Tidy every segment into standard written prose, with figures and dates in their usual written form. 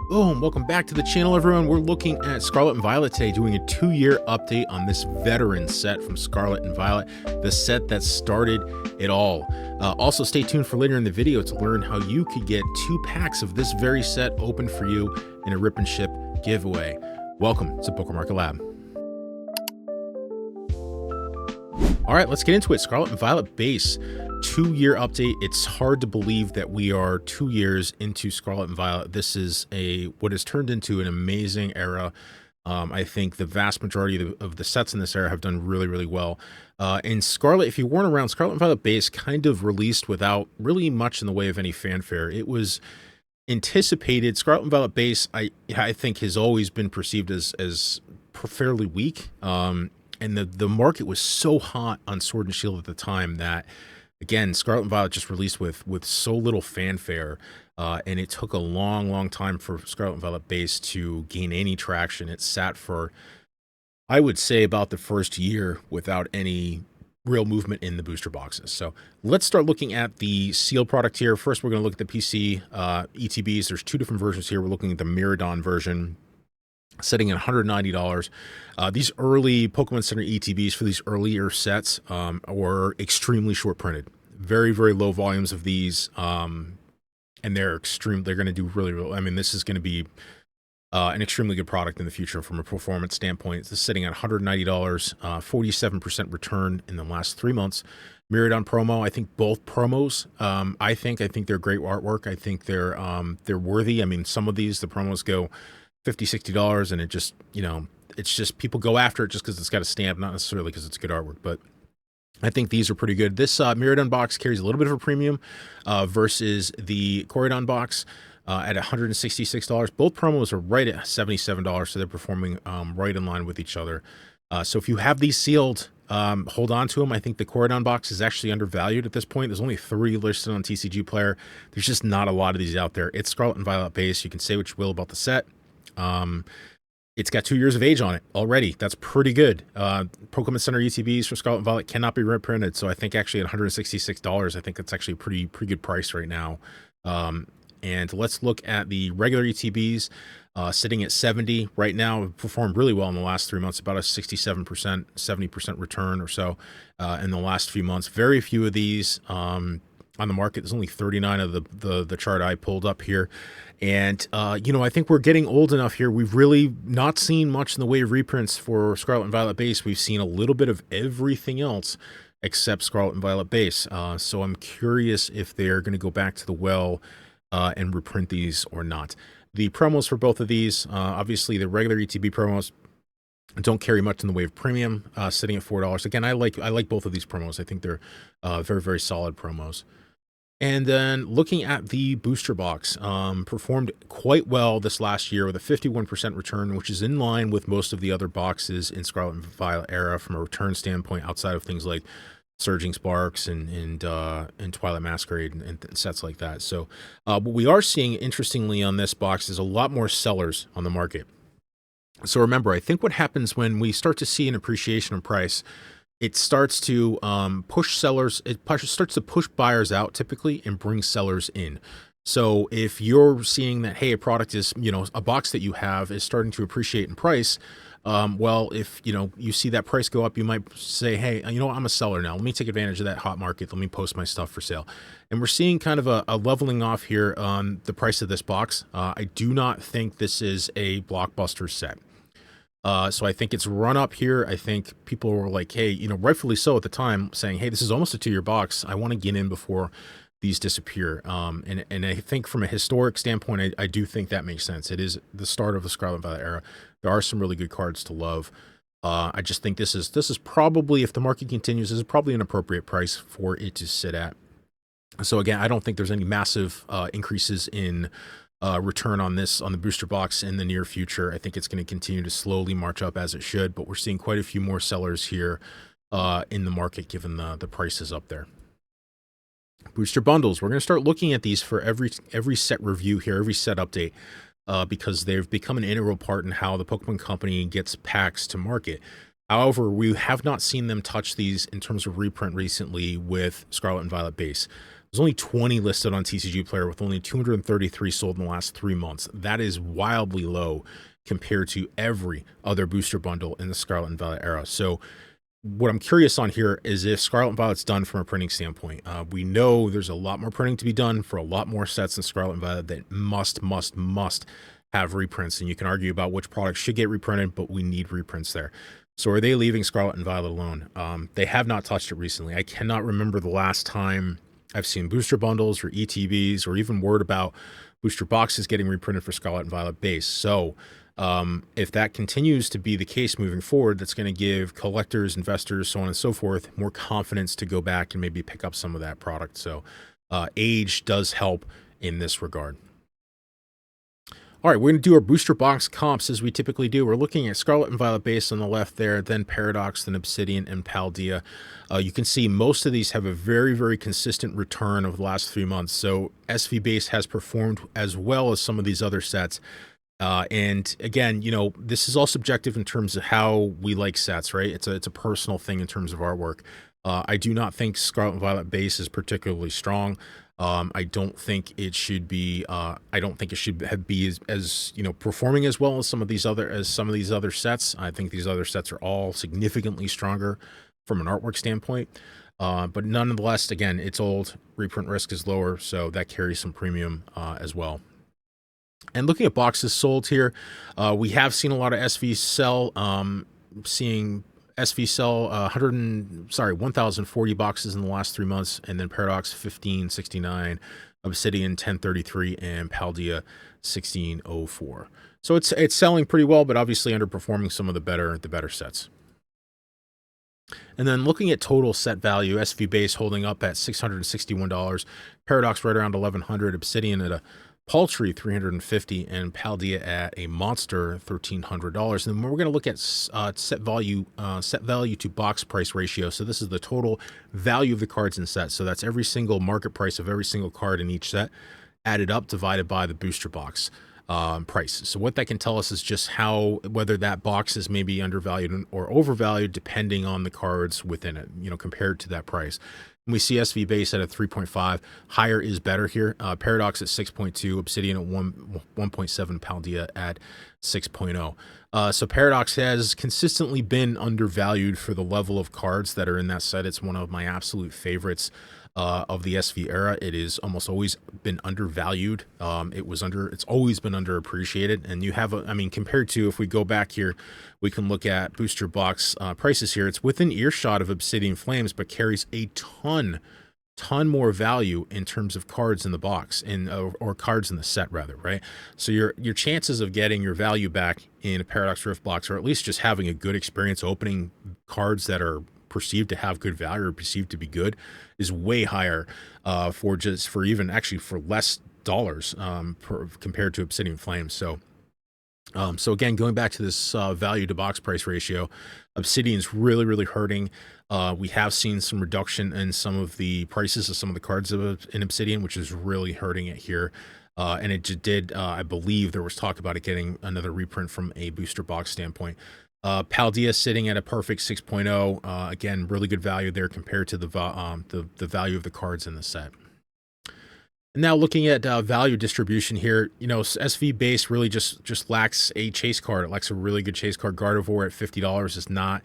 Boom! Welcome back to the channel, everyone. We're looking at Scarlet and Violet today, doing a 2-year update on this veteran set from Scarlet and Violet, the set that started it all. Also, stay tuned for later in the video to learn how you could get 2 packs of this very set open for you in a Rip and Ship giveaway. Welcome to PokeMarketLab. All right, let's get into it. Scarlet and Violet base 2-year update. It's hard to believe that we are 2 years into Scarlet and Violet. This is what has turned into an amazing era. I think the vast majority of the sets in this era have done really, really well. In Scarlet, if you weren't around, Scarlet and Violet base kind of released without really much in the way of any fanfare. It was anticipated. Scarlet and Violet base, I think, has always been perceived as fairly weak. And the market was so hot on Sword and Shield at the time that, again, Scarlet and Violet just released with so little fanfare, and it took a long time for Scarlet and Violet base to gain any traction. It sat for, I would say, about the first year without any real movement in the booster boxes. So let's start looking at the sealed product here. First, we're going to look at the PC ETBs. There's 2 different versions here. We're looking at the Miradon version, setting at $190. These early Pokemon Center ETBs for these earlier sets were extremely short printed. Very, very low volumes of these, and they're going to do really well. I mean, this is going to be an extremely good product in the future from a performance standpoint. It's sitting at $190, 47% return in the last 3 months. Miradon promo, I think both promos, I think they're great artwork. I think they're worthy. I mean, some of these, the promos go $50, $60, and it just, it's just people go after it just because it's got a stamp, not necessarily because it's good artwork. But I think these are pretty good. This Miradon box carries a little bit of a premium versus the Coridon box at $166. Both promos are right at $77, so they're performing right in line with each other. So if you have these sealed, hold on to them. I think the Coridon box is actually undervalued at this point. There's only 3 listed on TCG Player. There's just not a lot of these out there. It's Scarlet and Violet base. You can say what you will about the set. It's got 2 years of age on it already. That's pretty good. Pokemon Center ETBs for Scarlet and Violet cannot be reprinted, so I think actually at $166, I think that's actually a pretty good price right now. And let's look at the regular ETBs, sitting at 70 right now. Performed really well in the last 3 months, about a 67%, 70% return or so in the last few months. Very few of these on the market. There's only 39 of the chart I pulled up here. And, I think we're getting old enough here. We've really not seen much in the way of reprints for Scarlet and Violet base. We've seen a little bit of everything else except Scarlet and Violet base. So I'm curious if they're going to go back to the well and reprint these or not. The promos for both of these, obviously the regular ETB promos don't carry much in the way of premium, sitting at $4. Again, I like both of these promos. I think they're very, very solid promos. And then looking at the booster box, performed quite well this last year with a 51% return, which is in line with most of the other boxes in Scarlet and Violet era from a return standpoint, outside of things like Surging Sparks and Twilight Masquerade and sets like that. So what we are seeing, interestingly, on this box is a lot more sellers on the market. So remember, I think what happens when we start to see an appreciation in price, it starts to push sellers, starts to push buyers out typically and bring sellers in. So if you're seeing that, hey, a product is, a box that you have is starting to appreciate in price, well, if, you see that price go up, you might say, hey, I'm a seller now. Let me take advantage of that hot market. Let me post my stuff for sale. And we're seeing kind of a leveling off here on the price of this box. I do not think this is a blockbuster set. So I think it's run up here. I think people were like, hey, rightfully so at the time, saying, hey, this is almost a 2-year box. I want to get in before these disappear. And I think from a historic standpoint, I do think that makes sense. It is the start of the Scarlet and Violet era. There are some really good cards to love. I just think this is probably, if the market continues, this is probably an appropriate price for it to sit at. So again, I don't think there's any massive increases in return on the booster box in the near future. I think it's going to continue to slowly march up as it should, but we're seeing quite a few more sellers here in the market given the prices up there. Booster bundles. We're going to start looking at these for every set review here, every set update, because they've become an integral part in how the Pokemon Company gets packs to market. However, we have not seen them touch these in terms of reprint recently with Scarlet and Violet base. There's only 20 listed on TCG Player with only 233 sold in the last 3 months. That is wildly low compared to every other booster bundle in the Scarlet and Violet era. So what I'm curious on here is if Scarlet and Violet's done from a printing standpoint. We know there's a lot more printing to be done for a lot more sets in Scarlet and Violet that must have reprints. And you can argue about which products should get reprinted, but we need reprints there. So are they leaving Scarlet and Violet alone? They have not touched it recently. I cannot remember the last time I've seen booster bundles or ETBs or even word about booster boxes getting reprinted for Scarlet and Violet base. So if that continues to be the case moving forward, that's going to give collectors, investors, so on and so forth, more confidence to go back and maybe pick up some of that product. So age does help in this regard. All right, we're going to do our booster box comps as we typically do. We're looking at Scarlet and Violet base on the left there, then Paradox, then Obsidian, and Paldea. You can see most of these have a very consistent return over the last 3 months. So SV base has performed as well as some of these other sets. And again, you know, this is all subjective in terms of how we like sets, right? It's a personal thing in terms of artwork. I do not think Scarlet and Violet base is particularly strong. I don't think it should be. I don't think it should be as you know, performing as well as some of these other sets. I think these other sets are all significantly stronger from an artwork standpoint. But nonetheless, again, it's old. Reprint risk is lower, so that carries some premium as well. And looking at boxes sold here, we have seen a lot of SV sell. Seeing SV sell 1,040 boxes in the last 3 months, and then Paradox 1569, Obsidian 1033, and Paldea 1604. So it's selling pretty well, but obviously underperforming some of the better sets. And then looking at total set value, SV base holding up at $661, Paradox right around $1,100, Obsidian at a paltry $350, and Paldea at a monster $1,300. And then we're going to look at set value to box price ratio. So this is the total value of the cards in sets. So that's every single market price of every single card in each set added up divided by the booster box price. So what that can tell us is just whether that box is maybe undervalued or overvalued depending on the cards within it, you know, compared to that price. And we see SV base at a 3.5. Higher is better here. Paradox at 6.2, Obsidian at 1.7, Paldea at 6.0. So Paradox has consistently been undervalued for the level of cards that are in that set. It's one of my absolute favorites of the SV era. It is almost always been undervalued. It's always been underappreciated. And you have, compared to, if we go back here, we can look at booster box prices here. It's within earshot of Obsidian Flames, but carries a ton more value in terms of cards in the box or cards in the set rather, right? So your chances of getting your value back in a Paradox Rift box, or at least just having a good experience opening cards that are perceived to have good value or perceived to be good, is way higher for less dollars compared to Obsidian Flames. So again, going back to this value to box price ratio, Obsidian's really hurting. We have seen some reduction in some of the prices of some of the cards in Obsidian, which is really hurting it here. And it did, I believe there was talk about it getting another reprint from a booster box standpoint. Paldea sitting at a perfect 6.0. Again, really good value there compared to the value of the cards in the set. And now looking at value distribution here, you know, SV base really just lacks a chase card. It lacks a really good chase card. Gardevoir at $50 is not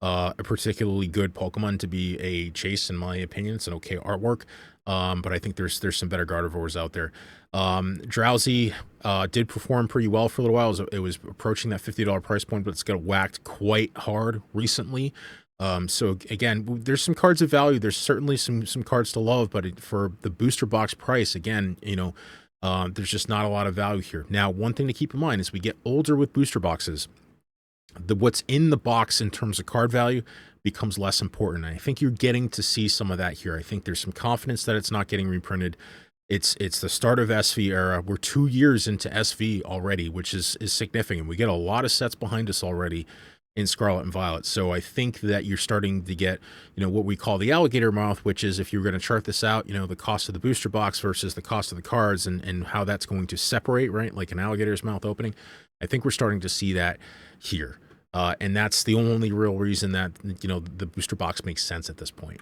a particularly good Pokemon to be a chase, in my opinion. It's an okay artwork, but I think there's some better Gardevoirs out there. Drowsy did perform pretty well for a little while. It was approaching that $50 price point, but it's got whacked quite hard recently. So again, there's some cards of value. There's certainly some cards to love, but for the booster box price, again, you know, there's just not a lot of value here. Now, one thing to keep in mind is we get older with booster boxes, what's in the box in terms of card value becomes less important. And I think you're getting to see some of that here. I think there's some confidence that it's not getting reprinted. It's the start of SV era. We're 2 years into SV already, which is significant. We get a lot of sets behind us already in Scarlet and Violet. So I think that you're starting to get, you know, what we call the alligator mouth, which is, if you're going to chart this out, you know, the cost of the booster box versus the cost of the cards and how that's going to separate, right? Like an alligator's mouth opening. I think we're starting to see that here. And that's the only real reason that, you know, the booster box makes sense at this point.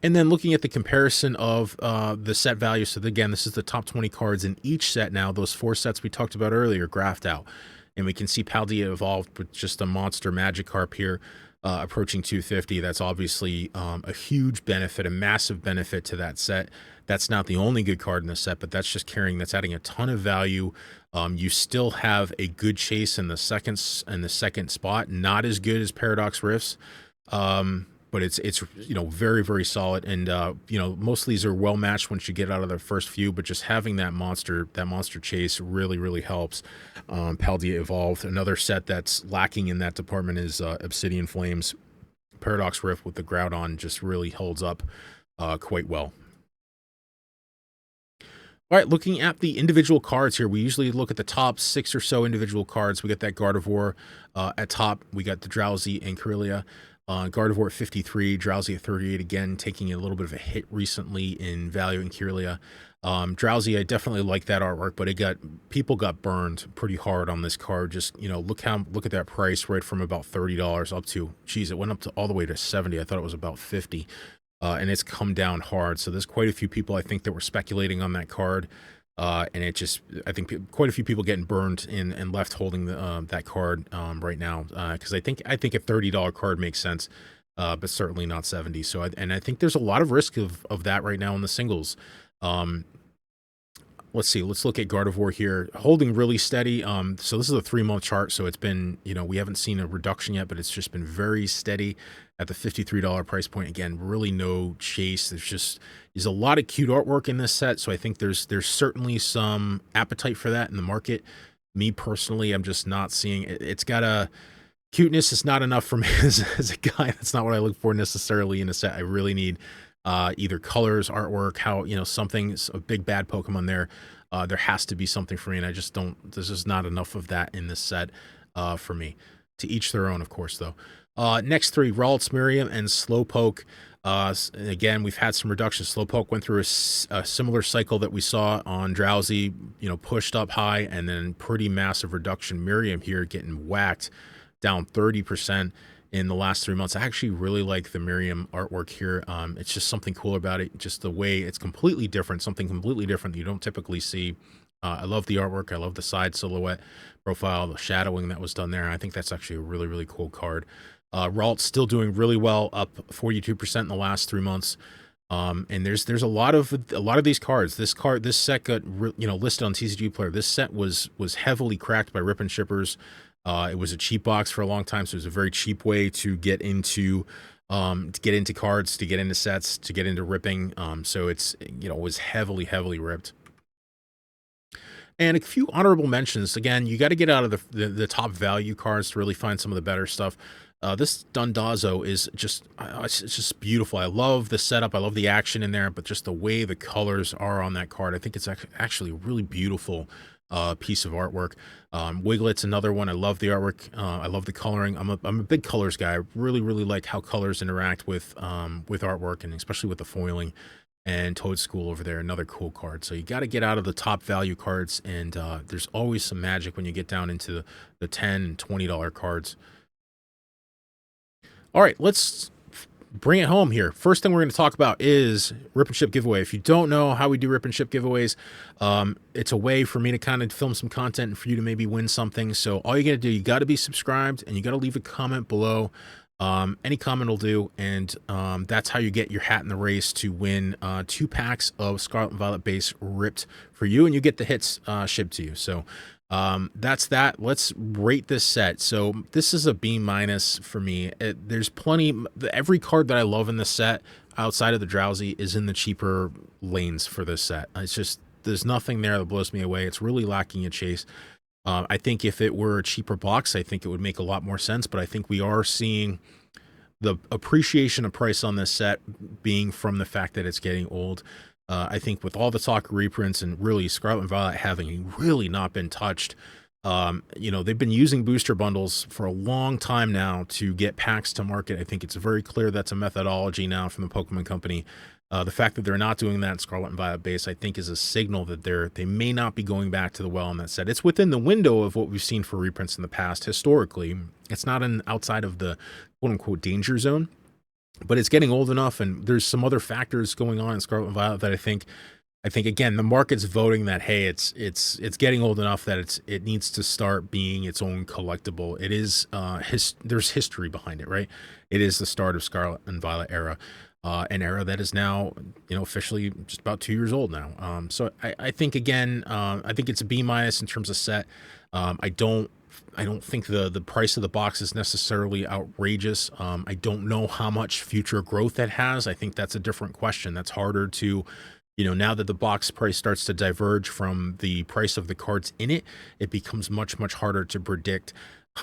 And then looking at the comparison of the set value. So again, this is the top 20 cards in each set now. Those 4 sets we talked about earlier graphed out. And we can see Paldea evolved with just a monster Magikarp here, approaching 250. That's obviously a huge benefit, a massive benefit to that set. That's not the only good card in the set, but that's just carrying, that's adding a ton of value. You still have a good chase in the second spot, not as good as Paradox Rifts. But it's very, very solid. And most of these are well matched once you get out of the first few, but just having that monster chase really, really helps. Paldea evolved. Another set that's lacking in that department is Obsidian Flames. Paradox Rift with the Groudon just really holds up quite well. All right, looking at the individual cards here, we usually look at the top 6 or so individual cards. We got that Gardevoir at top. We got the Drowsy and Kirlia. Gardevoir at 53, Drowsy at 38, again, taking a little bit of a hit recently in value in Kirlia. Drowsy, I definitely like that artwork, but people got burned pretty hard on this card. Just, look at that price, right from about $30 up to, geez, it went up to all the way to 70. I thought it was about 50. And it's come down hard. So there's quite a few people, I think, that were speculating on that card. And I think quite a few people getting burned and left holding that card right now. Because I think a $30 card makes sense, but certainly not 70. So I think there's a lot of risk of that right now in the singles. Let's see. Let's look at Gardevoir here, holding really steady. So this is a 3-month chart. So it's been, we haven't seen a reduction yet, but it's just been very steady at the $53 price point. Again, really no chase. There's a lot of cute artwork in this set. So I think there's certainly some appetite for that in the market. Me personally, I'm just not seeing it. It's got a cuteness. It's not enough for me as a guy. That's not what I look for necessarily in a set. I really need either colors, artwork, something's a big bad Pokemon there. There has to be something for me, and I just don't. There's just not enough of that in this set for me. To each their own, of course, though. Next 3, Ralts, Miriam, and Slowpoke. Again, we've had some reductions. Slowpoke went through a similar cycle that we saw on Drowsy, pushed up high, and then pretty massive reduction. Miriam here getting whacked down 30% in the last 3 months. I actually really like the Miriam artwork here. It's just something cool about it. Just the way it's completely different, something completely different that you don't typically see. I love the artwork. I love the side silhouette profile, the shadowing that was done there. I think that's actually a really, really cool card. Ralts still doing really well, up 42% in the last 3 months. And there's a lot of these cards. This set got listed on TCG Player. This set was heavily cracked by rip and shippers. It was a cheap box for a long time, so it was a very cheap way to get into cards, to get into sets, to get into ripping. So it was heavily ripped. And a few honorable mentions. Again, you got to get out of the top value cards to really find some of the better stuff. This Dondozo is just it's just beautiful. I love the setup. I love the action in there, but just the way the colors are on that card, I think it's actually a really beautiful piece of artwork. Wiglet's another one. I love the artwork. I love the coloring. I'm a big colors guy. I really like how colors interact with artwork, and especially with the foiling. And Toadstool over there, another cool card. So you got to get out of the top value cards, and there's always some magic when you get down into the $10 and $20 cards. All right, let's bring it home here. First thing we're going to talk about is Rip and Ship giveaway. If you don't know how we do Rip and Ship giveaways, it's a way for me to kind of film some content and for you to maybe win something. So all you got to do, you got to be subscribed, and you got to leave a comment below. Any comment will do, and that's how you get your hat in the race to win 2 packs of Scarlet and Violet base ripped for you, and you get the hits shipped to you. So that's that. Let's rate this set. So this is a B- for me. There's plenty. Every card that I love in this set outside of the Drowsy is in the cheaper lanes for this set. It's just, there's nothing there that blows me away. It's really lacking a chase. I think if it were a cheaper box, I think it would make a lot more sense, but I think we are seeing the appreciation of price on this set being from the fact that it's getting old. I think with all the talk of reprints and really Scarlet and Violet having really not been touched, they've been using booster bundles for a long time now to get packs to market. I think it's very clear that's a methodology now from the Pokemon Company. The fact that they're not doing that in Scarlet and Violet base, I think, is a signal that they may not be going back to the well on that set. It's within the window of what we've seen for reprints in the past. Historically, it's not outside of the quote-unquote danger zone. but it's getting old enough, and there's some other factors going on in Scarlet and Violet that I think again the market's voting that, hey, it's getting old enough that it needs to start being its own collectible. It is there's history behind it, right? It is the start of Scarlet and Violet era, an era that is now, officially just about 2 years old now. So I think again, I think it's a B minus in terms of set. I don't think the price of the box is necessarily outrageous. I don't know how much future growth it has. I think that's a different question. That's harder to, now that the box price starts to diverge from the price of the cards in it, it becomes much, much harder to predict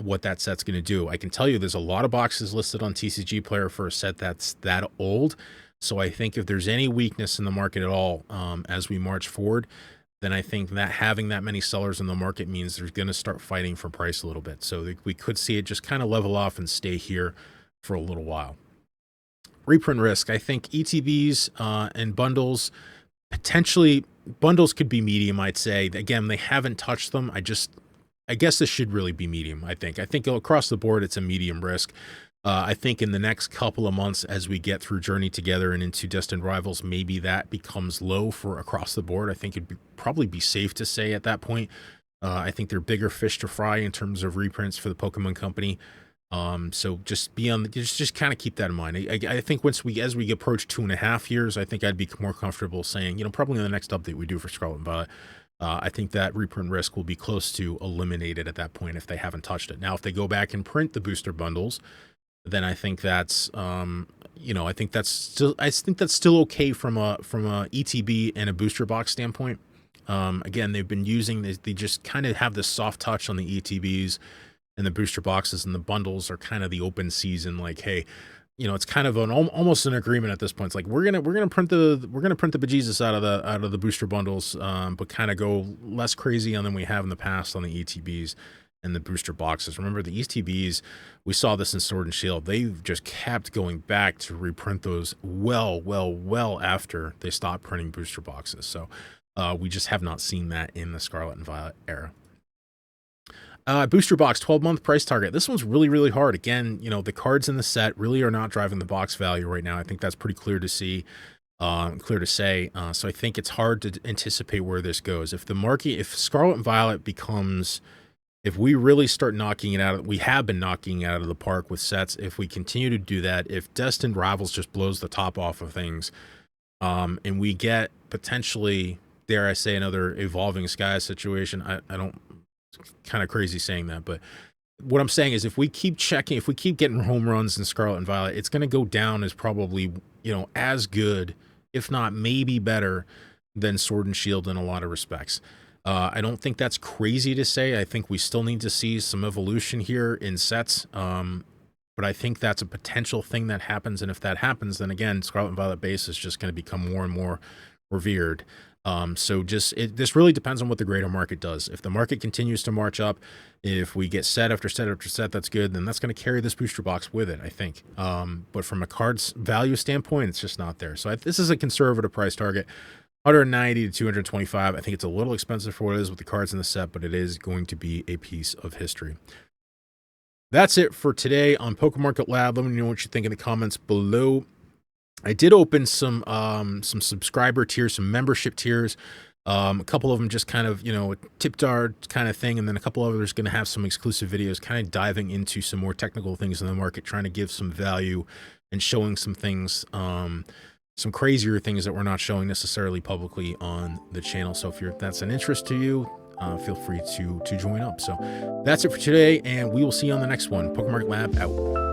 what that set's going to do. I can tell you there's a lot of boxes listed on TCG Player for a set that's that old. So I think if there's any weakness in the market at all, as we march forward, then I think that having that many sellers in the market means they're going to start fighting for price a little bit. So we could see it just kind of level off and stay here for a little while. Reprint risk. I think ETBs and bundles, potentially bundles could be medium, I'd say. Again, they haven't touched them. I guess this should really be medium, I think. I think across the board, it's a medium risk. I think in the next couple of months, as we get through Journey Together and into Destined Rivals, maybe that becomes low for across the board. I think probably be safe to say at that point. I think they're bigger fish to fry in terms of reprints for the Pokemon Company. So just just kind of keep that in mind. I think as we approach 2.5 years, I think I'd be more comfortable saying, probably in the next update we do for Scarlet and Violet, I think that reprint risk will be close to eliminated at that point if they haven't touched it. Now, if they go back and print the booster bundles, then I think that's I think that's still okay from a ETB and a booster box standpoint. Again, they've been using they just kind of have this soft touch on the ETBs and the booster boxes, and the bundles are kind of the open season. Like, hey, it's kind of almost an agreement at this point. It's like we're gonna print the bejesus out of the booster bundles, but kind of go less crazy on than we have in the past on the ETBs and the booster boxes. Remember, the ETBs, we saw this in Sword and Shield. They just kept going back to reprint those well after they stopped printing booster boxes. So we just have not seen that in the Scarlet and Violet era. Booster box 12-month price target. This one's really, really hard. Again, the cards in the set really are not driving the box value right now. I think that's pretty clear to see, clear to say. So I think it's hard to anticipate where this goes. If Scarlet and Violet becomes, if we really start knocking it out, we have been knocking it out of the park with sets. If we continue to do that, if Destined Rivals just blows the top off of things, and we get potentially, dare I say, another Evolving Skies situation, I don't, it's kind of crazy saying that, but what I'm saying is if we keep getting home runs in Scarlet and Violet, it's going to go down as probably, as good, if not maybe better than Sword and Shield in a lot of respects. I don't think that's crazy to say. I think we still need to see some evolution here in sets. But I think that's a potential thing that happens. And if that happens, then again, Scarlet and Violet base is just going to become more and more revered. So this really depends on what the greater market does. If the market continues to march up, if we get set after set after set, that's good. Then that's going to carry this booster box with it, I think. But from a card's value standpoint, it's just not there. So this is a conservative price target. 190 to 225. I think it's a little expensive for what it is with the cards in the set, but it is going to be a piece of history. That's it for today on PokeMarketLab. Let me know what you think in the comments below. I did open some subscriber tiers, some membership tiers. A couple of them just kind of, a tip jar kind of thing, and then a couple of others going to have some exclusive videos kind of diving into some more technical things in the market, trying to give some value and showing some things, some crazier things that we're not showing necessarily publicly on the channel. So if that's an interest to you, feel free to join up. So that's it for today, and we will see you on the next one. PokeMarketLab out.